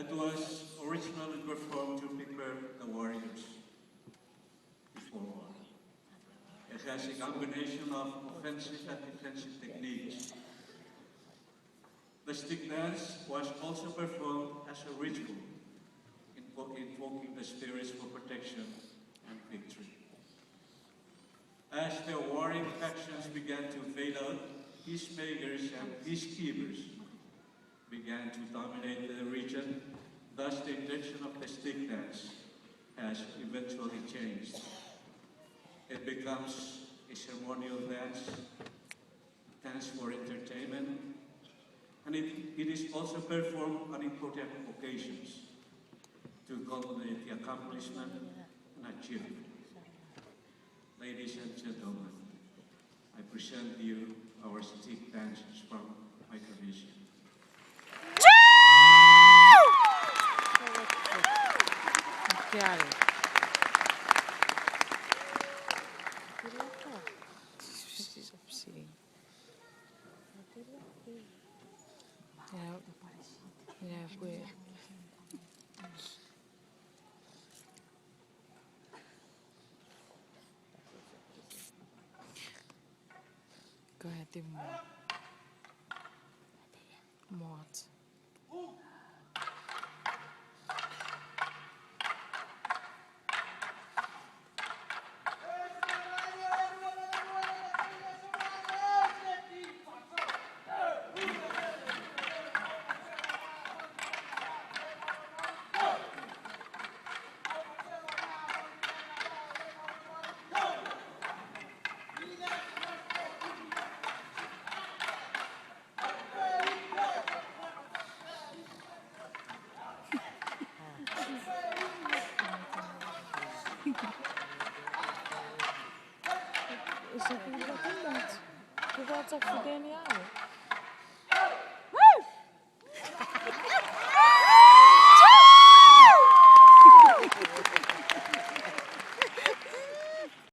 It was originally performed to prepare the warriors before war. It has a combination of offensive and defensive techniques. The stick dance was also performed as a ritual, invoking the spirits for protection and victory. As the warring factions began to fade out, peacemakers and peacekeepers began to dominate the region. Thus, the intention of the stick dance has eventually changed. It becomes a ceremonial dance for entertainment, and it is also performed on important occasions to culminate the accomplishment and achievement. Ladies and gentlemen, I present you our stick dances from my tradition. Go ahead, do more. More. Is het niet wat iemand? Je wilt toch voor DNA?